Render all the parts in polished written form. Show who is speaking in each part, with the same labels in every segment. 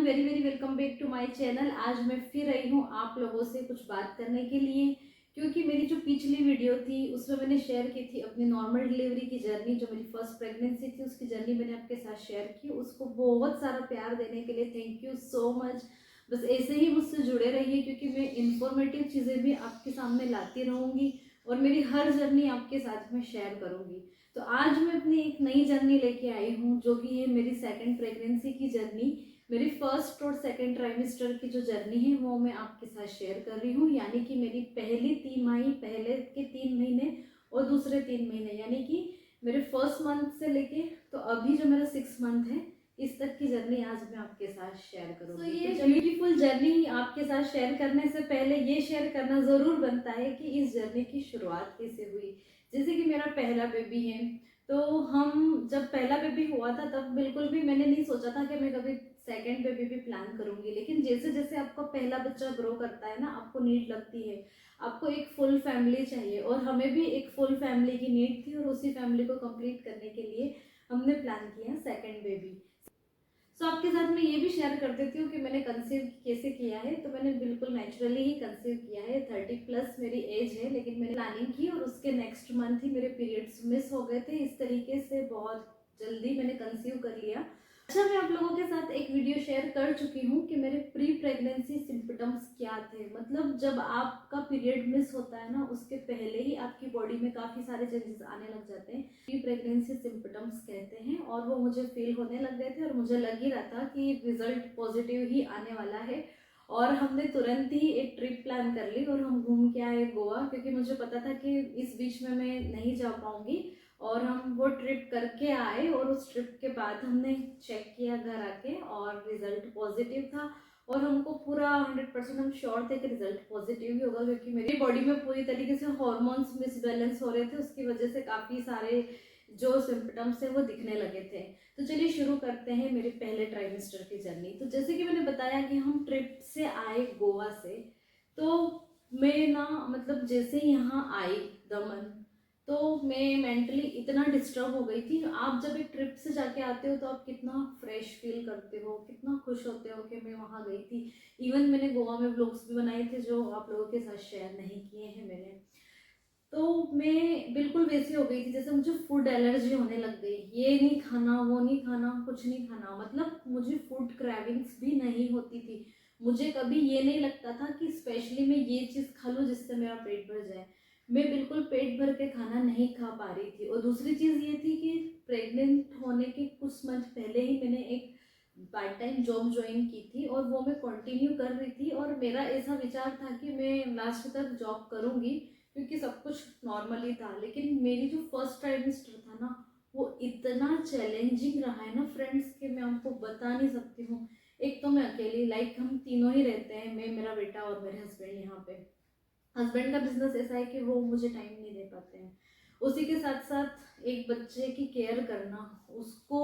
Speaker 1: Very very welcome back to my channel. आज मैं फिर आई हूँ आप लोगों से कुछ बात करने के लिए, क्योंकि मेरी जो पिछली वीडियो थी उसमें मैंने शेयर की थी अपनी नॉर्मल डिलीवरी की जर्नी, जो मेरी फर्स्ट प्रेगनेंसी थी उसकी जर्नी मैंने आपके साथ शेयर की। उसको बहुत सारा प्यार देने के लिए थैंक यू सो मच। बस ऐसे ही मुझसे जुड़े रहिए, क्योंकि मैं इंफॉर्मेटिव चीज़ें भी आपके सामने लाती रहूँगी और मेरी हर जर्नी आपके साथ में शेयर करूँगी। तो आज मैं अपनी एक नई जर्नी लेके आई हूँ, जो कि है मेरी सेकंड प्रेगनेंसी की जर्नी। मेरी फर्स्ट और सेकंड ट्राइमेस्टर की जो जर्नी है वो मैं आपके साथ शेयर कर रही हूँ, यानी कि मेरी पहली तिमाही, पहले के 3 महीने और दूसरे 3 महीने, यानी कि मेरे फर्स्ट मंथ से लेके तो अभी जो मेरा 6 मंथ है इस तक की जर्नी आज मैं आपके साथ शेयर करूँगी। तो ये ब्यूटीफुल जर्नी आपके साथ शेयर करने से पहले ये शेयर करना ज़रूर बनता है कि इस जर्नी की शुरुआत कैसे हुई। जैसे कि मेरा पहला बेबी है, तो हम जब पहला बेबी हुआ था तब बिल्कुल भी मैंने नहीं सोचा था कि मैं कभी सेकेंड बेबी भी प्लान करूंगी। लेकिन जैसे जैसे आपका पहला बच्चा ग्रो करता है ना, आपको नीड लगती है, आपको एक फुल फैमिली चाहिए, और हमें भी एक फुल फैमिली की नीड थी, और उसी फैमिली को कंप्लीट करने के लिए हमने प्लान किया सेकेंड बेबी। सो आपके साथ मैं ये भी शेयर कर देती हूँ कि मैंने कंसीव कैसे किया है। तो मैंने बिल्कुल नेचुरली ही कंसीव किया है। 30+ मेरी एज है, लेकिन मैंने प्लानिंग की और उसके नेक्स्ट मंथ ही मेरे पीरियड्स मिस हो गए थे। इस तरीके से बहुत जल्दी मैंने कंसीव कर लिया। अच्छा, मैं आप लोगों के साथ एक वीडियो शेयर कर चुकी हूँ कि मेरे प्री प्रेगनेंसी सिम्पटम्स क्या थे। मतलब जब आपका पीरियड मिस होता है ना, उसके पहले ही आपकी बॉडी में काफ़ी सारे चेंजेस आने लग जाते हैं। प्री प्रेगनेंसी सिम्पटम्स कहते हैं, और वो मुझे फील होने लग गए थे और मुझे लग ही रहा था कि रिजल्ट पॉजिटिव ही आने वाला है। और हमने तुरंत ही एक ट्रिप प्लान कर ली और हम घूम के आए गोवा, क्योंकि मुझे पता था कि इस बीच में मैं नहीं जा पाऊंगी। और हम वो ट्रिप करके आए, और उस ट्रिप के बाद हमने चेक किया घर आके और रिजल्ट पॉजिटिव था। और हमको पूरा 100% हम श्योर थे कि रिजल्ट पॉजिटिव ही होगा, क्योंकि मेरी बॉडी में पूरी तरीके से हॉर्मोन्स मिसबैलेंस हो रहे थे, उसकी वजह से काफ़ी सारे जो सिम्पटम्स थे वो दिखने लगे थे। तो चलिए शुरू करते हैं मेरे पहले ट्राइमेस्टर की जर्नी। तो जैसे कि मैंने बताया कि हम ट्रिप से आए गोवा से, तो मैं ना मतलब जैसे यहाँ आई दमन, तो मैं मेंटली इतना डिस्टर्ब हो गई थी। आप जब एक ट्रिप से जाके आते हो तो आप कितना फ्रेश फील करते हो, कितना खुश होते हो कि मैं वहाँ गई थी। इवन मैंने गोवा में व्लॉग्स भी बनाए थे जो आप लोगों के साथ शेयर नहीं किए हैं मैंने। तो मैं बिल्कुल वैसी हो गई थी जैसे मुझे फूड एलर्जी होने लग गई। ये नहीं खाना, वो नहीं खाना, कुछ नहीं खाना, मतलब मुझे फूड क्रेविंग्स भी नहीं होती थी। मुझे कभी ये नहीं लगता था कि स्पेशली मैं ये चीज़ खा लूँ जिससे मेरा पेट भर जाए। मैं बिल्कुल पेट भर के खाना नहीं खा पा रही थी। और दूसरी चीज़ ये थी कि प्रेग्नेंट होने के कुछ मंथ पहले ही मैंने एक पार्ट टाइम जॉब ज्वाइन की थी, और वो मैं कंटिन्यू कर रही थी। और मेरा ऐसा विचार था कि मैं लास्ट तक जॉब करूँगी, क्योंकि सब कुछ नॉर्मली था। लेकिन मेरी जो फर्स्ट ट्राइमेस्टर था ना, वो इतना चैलेंजिंग रहा है ना फ्रेंड्स, कि मैं आपको बता नहीं सकती हूँ। एक तो मैं अकेली, लाइक हम तीनों ही रहते हैं, मैं, मेरा बेटा और मेरे हस्बैंड यहाँ पे। हस्बैंड का बिजनेस ऐसा है कि वो मुझे टाइम नहीं दे पाते हैं। उसी के साथ साथ एक बच्चे की केयर करना, उसको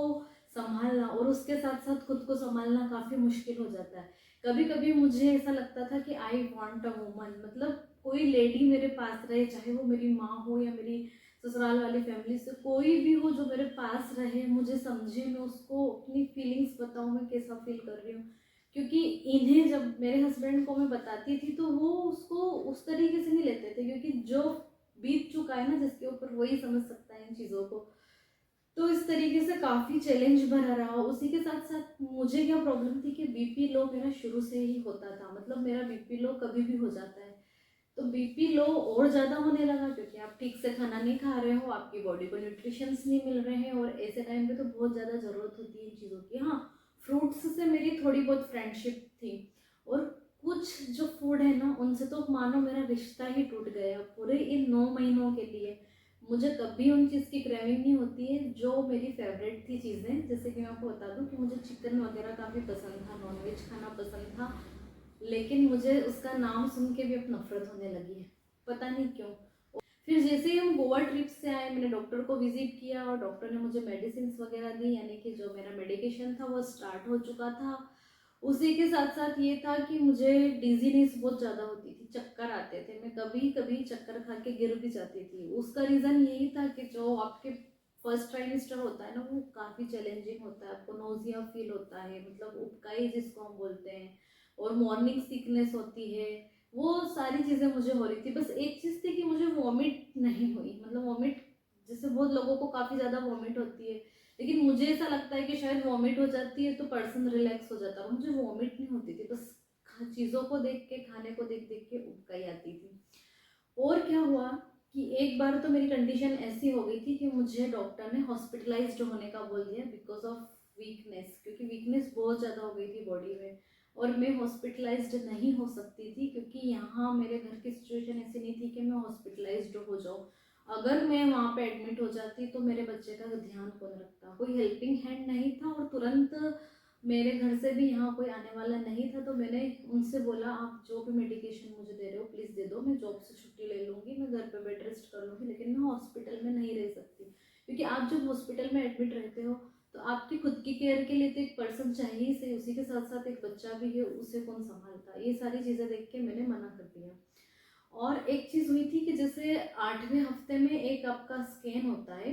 Speaker 1: संभालना, और उसके साथ साथ खुद को संभालना काफ़ी मुश्किल हो जाता है। कभी कभी मुझे ऐसा लगता था कि आई वॉन्ट अ वूमन, मतलब कोई लेडी मेरे पास रहे, चाहे वो मेरी माँ हो या मेरी ससुराल वाली फैमिली से कोई भी हो, जो मेरे पास रहे, मुझे समझे, मैं उसको अपनी फीलिंग्स बताऊँ मैं कैसा फील कर रही हूँ। क्योंकि इन्हें जब मेरे हस्बैंड को मैं बताती थी तो वो उसको उस तरीके से नहीं लेते थे, क्योंकि जो बीत चुका है ना जिसके ऊपर, वही समझ सकता है इन चीज़ों को। तो इस तरीके से काफ़ी चैलेंज भरा रहा। उसी के साथ साथ मुझे क्या प्रॉब्लम थी कि बीपी लो मेरा शुरू से ही होता था, मतलब मेरा बीपी लो कभी भी हो जाता है। तो बीपी लो और ज़्यादा होने लगा, क्योंकि आप ठीक से खाना नहीं खा रहे हो, आपकी बॉडी को न्यूट्रिशंस नहीं मिल रहे हैं, और ऐसे टाइम पे तो बहुत ज़्यादा ज़रूरत होती है इन चीज़ों की। हाँ, फ्रूट्स से मेरी थोड़ी बहुत फ्रेंडशिप थी, और कुछ जो फूड है ना उनसे तो मानो मेरा रिश्ता ही टूट गया पूरे इन 9 महीनों के लिए। मुझे कभी उन चीज़ की क्रेविंग नहीं होती है जो मेरी फेवरेट थी चीज़ें। जैसे कि मैं आपको बता दूं कि मुझे चिकन वगैरह काफ़ी पसंद था, नॉनवेज खाना पसंद था, लेकिन मुझे उसका नाम सुन के भी अब नफरत होने लगी है, पता नहीं क्यों। फिर जैसे ही हम गोवा ट्रिप से आए, मैंने डॉक्टर को विजिट किया और डॉक्टर ने मुझे मेडिसिन वगैरह दी, यानी कि जो मेरा मेडिकेशन था वो स्टार्ट हो चुका था। उसी के साथ साथ ये था कि मुझे डिजीनेस बहुत ज़्यादा होती थी, चक्कर आते थे, मैं कभी कभी चक्कर खा के गिर भी जाती थी। उसका रीज़न यही था कि जो आपके फर्स्ट ट्राइमेस्टर होता है ना वो काफ़ी चैलेंजिंग होता है, आपको नोजिया फील होता है, मतलब उबकाई जिसको हम बोलते हैं, और मॉर्निंग सिकनेस होती है, वो सारी चीज़ें मुझे हो रही थी। बस एक चीज़ थी कि मुझे वॉमिट नहीं हुई, मतलब वॉमिट जैसे बहुत लोगों को काफ़ी ज़्यादा वॉमिट होती है, लेकिन मुझे ऐसा लगता है कि शायद वॉमिट हो जाती है तो पर्सन रिलैक्स हो जाता है, मुझे वॉमिट नहीं होती थी, बस चीज़ों को देख के, खाने को देख देख के उबकाई आती थी। और क्या हुआ कि एक बार तो मेरी कंडीशन ऐसी हो गई थी कि मुझे डॉक्टर ने हॉस्पिटलाइज्ड होने का बोल दिया बिकॉज ऑफ वीकनेस, क्योंकि वीकनेस बहुत ज़्यादा हो गई थी बॉडी में, और मैं हॉस्पिटलाइज्ड नहीं हो सकती थी क्योंकि यहाँ मेरे घर की सिचुएशन ऐसी नहीं थी कि मैं हॉस्पिटलाइज्ड हो जाऊँ। अगर मैं वहाँ पे एडमिट हो जाती तो मेरे बच्चे का ध्यान कौन रखता, कोई हेल्पिंग हैंड नहीं था, और तुरंत मेरे घर से भी यहाँ कोई आने वाला नहीं था। तो मैंने उनसे बोला आप जो भी मेडिकेशन मुझे दे रहे हो प्लीज़ दे दो, मैं जॉब से छुट्टी ले लूँगी, मैं घर पे बेड रेस्ट कर लूँगी, लेकिन मैं हॉस्पिटल में नहीं रह सकती, क्योंकि आप जब हॉस्पिटल में एडमिट रहते हो तो आपकी खुद की केयर के लिए तो एक पर्सन चाहिए ही सही, उसी के साथ साथ एक बच्चा भी है, उसे कौन संभालता, ये सारी चीज़ें देख के मैंने मना कर दिया। और एक चीज़ हुई थी कि जैसे 8वें हफ्ते में एक आपका स्कैन होता है,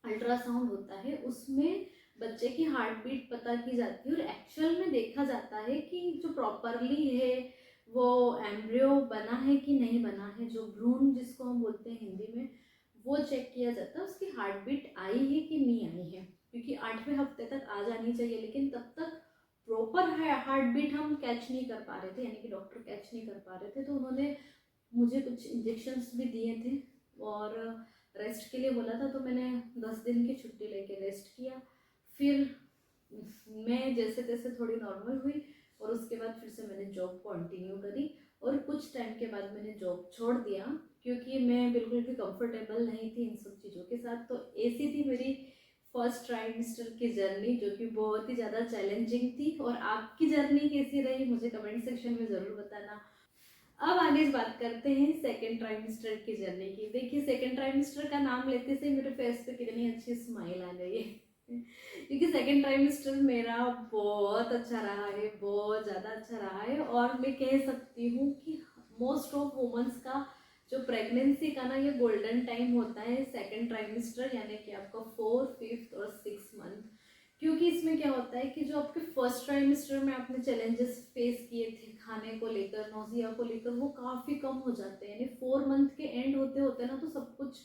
Speaker 1: अल्ट्रासाउंड होता है, उसमें बच्चे की हार्ट बीट पता की जाती है और एक्चुअल में देखा जाता है कि जो प्रॉपरली है वो एम्ब्रियो बना है कि नहीं बना है, जो भ्रूण जिसको हम बोलते हैं हिंदी में, वो चेक किया जाता है, उसकी हार्ट बीट आई है कि नहीं आई है, क्योंकि 8वें हफ्ते तक आ जानी चाहिए, लेकिन तब तक प्रॉपर हार्ट बीट हम कैच नहीं कर पा रहे थे, यानी कि डॉक्टर कैच नहीं कर पा रहे थे। तो उन्होंने मुझे कुछ इंजेक्शन्स भी दिए थे और रेस्ट के लिए बोला था, तो मैंने 10 दिन की छुट्टी लेके रेस्ट किया। फिर मैं जैसे तैसे थोड़ी नॉर्मल हुई और उसके बाद फिर से मैंने जॉब कंटिन्यू करी, और कुछ टाइम के बाद मैंने जॉब छोड़ दिया क्योंकि मैं बिल्कुल भी कंफर्टेबल नहीं थी इन सब चीज़ों के साथ। तो ऐसी थी मेरी फर्स्ट ट्राइमेस्टर की जर्नी, जो कि बहुत ही ज़्यादा चैलेंजिंग थी। और आपकी जर्नी कैसी रही मुझे कमेंट सेक्शन में ज़रूर बताना। अब आगे बात करते हैं सेकेंड ट्राइमेस्टर की जर्नी की। देखिए सेकेंड ट्राइमेस्टर का नाम लेते से मेरे फेस पे कितनी अच्छी स्माइल आ गई है क्योंकि सेकेंड ट्राइमेस्टर मेरा बहुत अच्छा रहा है, बहुत ज़्यादा अच्छा रहा है, और मैं कह सकती हूँ कि मोस्ट ऑफ वुमेंस का जो प्रेगनेंसी का ना ये गोल्डन टाइम होता है सेकेंड ट्राइमेस्टर, यानी कि आपका 4, 5 और 6 मंथ। क्योंकि इसमें क्या होता है कि जो आपके फर्स्ट ट्राइमेस्टर में आपने चैलेंजेस फेस किए थे खाने को लेकर, नोजिया को लेकर, वो काफ़ी कम हो जाते हैं, यानी 4 मंथ के एंड होते होते ना तो सब कुछ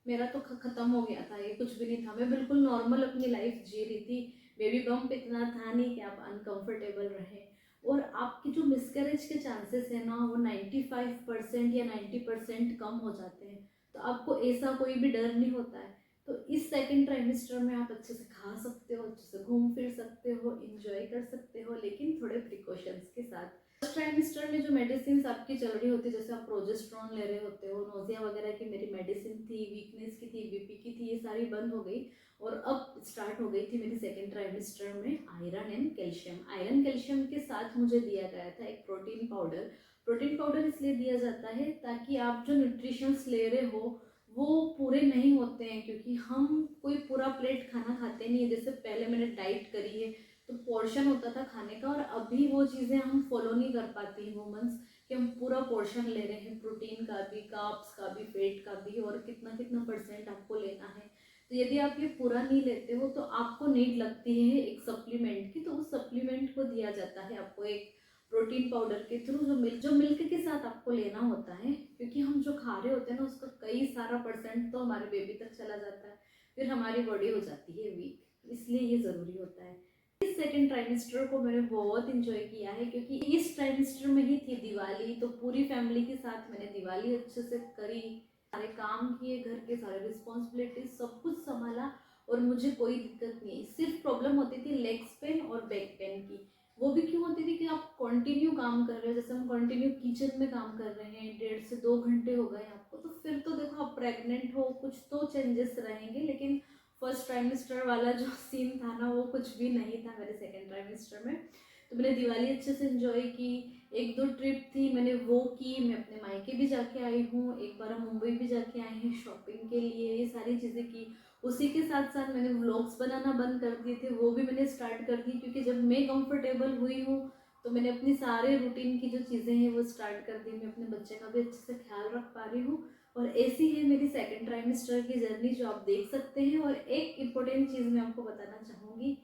Speaker 1: मेरा तो ख़त्म हो गया था, ये कुछ भी नहीं था, मैं बिल्कुल नॉर्मल अपनी लाइफ जी रही थी। बेबी बम्प इतना था नहीं कि आप अनकंफर्टेबल रहे, और आपकी जो मिसकैरेज के चांसेस है ना वो 95% या 90% कम हो जाते हैं। तो आपको ऐसा कोई भी डर नहीं होता है। तो इस सेकंड ट्राइमेस्टर में आप अच्छे से खा सकते हो, अच्छे से घूम फिर सकते हो, इंजॉय कर सकते हो, लेकिन थोड़े प्रिकॉशंस के साथ। फर्स्ट ट्राइमेस्टर में जो मेडिसिन आपकी चल रही होती है, जैसे आप प्रोजेस्ट्रॉन ले रहे होते हो, नोजिया वगैरह की मेरी मेडिसिन थी, वीकनेस की थी, बीपी की थी, ये सारी बंद हो गई। और अब स्टार्ट हो गई थी मेरी सेकेंड ट्राइमेस्टर में iron and calcium. Iron calcium के साथ मुझे दिया गया था एक प्रोटीन पाउडर। प्रोटीन पाउडर इसलिए दिया जाता है ताकि आप जो न्यूट्रिशंस ले रहे हो वो पूरे नहीं होते हैं, क्योंकि हम कोई पूरा प्लेट खाना खाते नहीं है। जैसे पहले मैंने डाइट करी है तो पोर्शन होता था खाने का, और अभी वो चीज़ें हम फॉलो नहीं कर पाती हैं वुमेंस, कि हम पूरा पोर्शन ले रहे हैं, प्रोटीन का भी, कार्ब्स का भी, फैट का भी, और कितना कितना परसेंट आपको लेना है। तो यदि आप ये पूरा नहीं लेते हो तो आपको नीड लगती है एक सप्लीमेंट की, तो उस सप्लीमेंट को दिया जाता है आपको एक प्रोटीन पाउडर के थ्रू, जो मिल्क के साथ आपको लेना होता है, क्योंकि हम जो खा रहे होते हैं ना उसका कई सारा परसेंट तो हमारे बेबी तक चला जाता है, फिर हमारी बॉडी हो जाती है वीक, इसलिए ये ज़रूरी होता है। इस सेकेंड ट्राइमेस्टर को मैंने बहुत इंजॉय किया है, क्योंकि इस ट्राइमेस्टर में ही थी दिवाली, तो पूरी फैमिली के साथ मैंने दिवाली अच्छे से करी, सारे काम किए, घर के सारे रिस्पॉन्सिबिलिटीज सब कुछ संभाला, और मुझे कोई दिक्कत नहीं। सिर्फ प्रॉब्लम होती थी लेग्स पेन और बैक पेन की। वो भी क्यों होती थी कि आप कंटिन्यू काम कर रहे हो, जैसे हम कंटिन्यू किचन में काम कर रहे हैं, 1.5 से 2 घंटे हो गए आपको, तो फिर तो देखो आप प्रेग्नेंट हो, कुछ तो चेंजेस रहेंगे, लेकिन फर्स्ट ट्राइमेस्टर वाला जो सीन था ना वो कुछ भी नहीं था मेरे सेकेंड ट्राइमेस्टर में। तो मैंने दिवाली अच्छे से एंजॉय की, 1-2 ट्रिप थी मैंने वो की, मैं अपने मायके भी जाके आई हूँ, एक बार हम मुंबई भी जाके आए हैं शॉपिंग के लिए, ये सारी चीज़ें की। उसी के साथ साथ मैंने व्लॉग्स बनाना बंद कर दिए थे, वो भी मैंने स्टार्ट कर दी, क्योंकि जब मैं कंफर्टेबल हुई हूँ तो मैंने अपनी सारे रूटीन की जो चीज़ें हैं वो स्टार्ट कर दी, मैं अपने बच्चे का भी अच्छे से ख्याल रख पा रही हूँ, और ऐसी है मेरी सेकंड ट्राइमेस्टर की जर्नी जो आप देख सकते हैं। और एक इम्पोर्टेंट चीज़ मैं आपको बताना चाहूँगी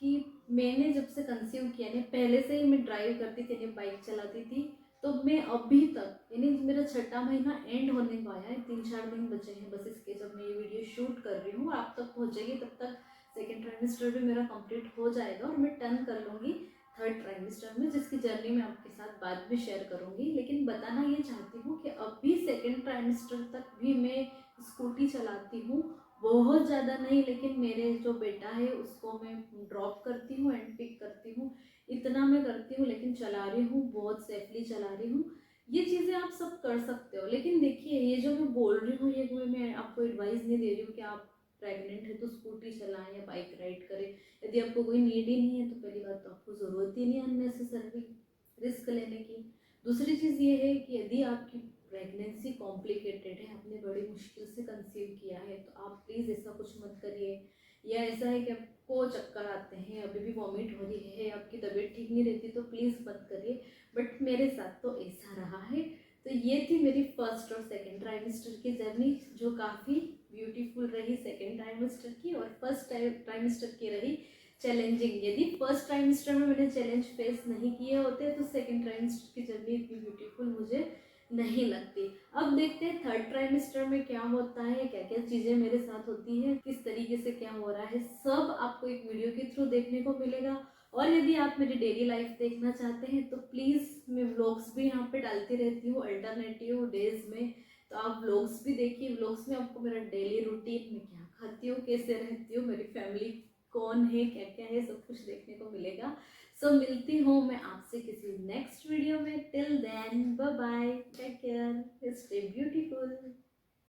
Speaker 1: कि मैंने जब से कंसीव किया ना, पहले से ही मैं ड्राइव करती थी, बाइक चलाती थी, तो मैं अभी तक यानी मेरा छठा महीना एंड होने को आया है, 3-4 दिन बचे हैं बस इसके, जब मैं ये वीडियो शूट कर रही हूँ और आप तक पहुँचेगी तब तक सेकेंड ट्राइमेस्टर भी मेरा कंप्लीट हो जाएगा और मैं टर्न कर लूँगी थर्ड ट्राइमेस्टर में, जिसकी जर्नी मैं आपके साथ बाद में शेयर करूँगी। लेकिन बताना ये चाहती हूँ कि अभी सेकेंड ट्राइमेस्टर तक भी मैं स्कूटी चलाती हूँ, बहुत ज़्यादा नहीं, लेकिन मेरे जो बेटा है उसको मैं ड्रॉप करती हूँ एंड पिक करती हूँ, इतना मैं करती हूँ, लेकिन चला रही हूँ, बहुत सेफली चला रही हूँ। ये चीज़ें आप सब कर सकते हो। लेकिन देखिए, ये जो मैं बोल रही हूँ, ये मैं आपको एडवाइस नहीं दे रही हूँ कि आप प्रेग्नेंट है तो स्कूटी चलाएं या बाइक राइड करें। यदि आपको कोई नीड ही नहीं है तो पहली बात तो आपको ज़रूरत ही नहीं है अननेसेसरी रिस्क लेने की। दूसरी चीज़ ये है कि यदि आपकी प्रेगनेंसी कॉम्प्लिकेटेड है, आपने बड़ी मुश्किल से कंसीव किया है, तो आप प्लीज़ ऐसा कुछ मत करिए। या ऐसा है कि आपको चक्कर आते हैं, अभी भी वॉमिट हो रही है, आपकी तबीयत ठीक नहीं रहती, तो प्लीज़ मत करिए। बट मेरे साथ तो ऐसा रहा है। तो ये थी मेरी फर्स्ट और सेकेंड ट्राइमेस्टर की जर्नी, जो काफ़ी ब्यूटीफुल रही सेकेंड ट्राइमेस्टर की, और फर्स्ट ट्राइमेस्टर की रही चैलेंजिंग। यदि फर्स्ट ट्राइमेस्टर में मैंने चैलेंज फेस नहीं किए होते तो सेकेंड ट्राइमेस्टर की जर्नी इतनी ब्यूटीफुल मुझे नहीं लगती। अब देखते हैं थर्ड ट्राइमेस्टर में क्या होता है, क्या क्या चीज़ें मेरे साथ होती है, किस तरीके से क्या हो रहा है, सब आपको एक वीडियो के थ्रू देखने को मिलेगा। और यदि आप मेरी डेली लाइफ देखना चाहते हैं तो प्लीज़, मैं व्लॉग्स भी यहाँ पे डालती रहती हूँ अल्टरनेटिव डेज में, तो आप व्लॉग्स भी देखिए। व्लॉग्स में आपको मेरा डेली रूटीन, मैं क्या खाती हूँ, कैसे रहती हूँ, मेरी फैमिली कौन है, क्या क्या है, सब कुछ देखने को मिलेगा। सो मिलती हूँ मैं आपसे किसी नेक्स्ट वीडियो में। Till then bye bye, take care, stay beautiful.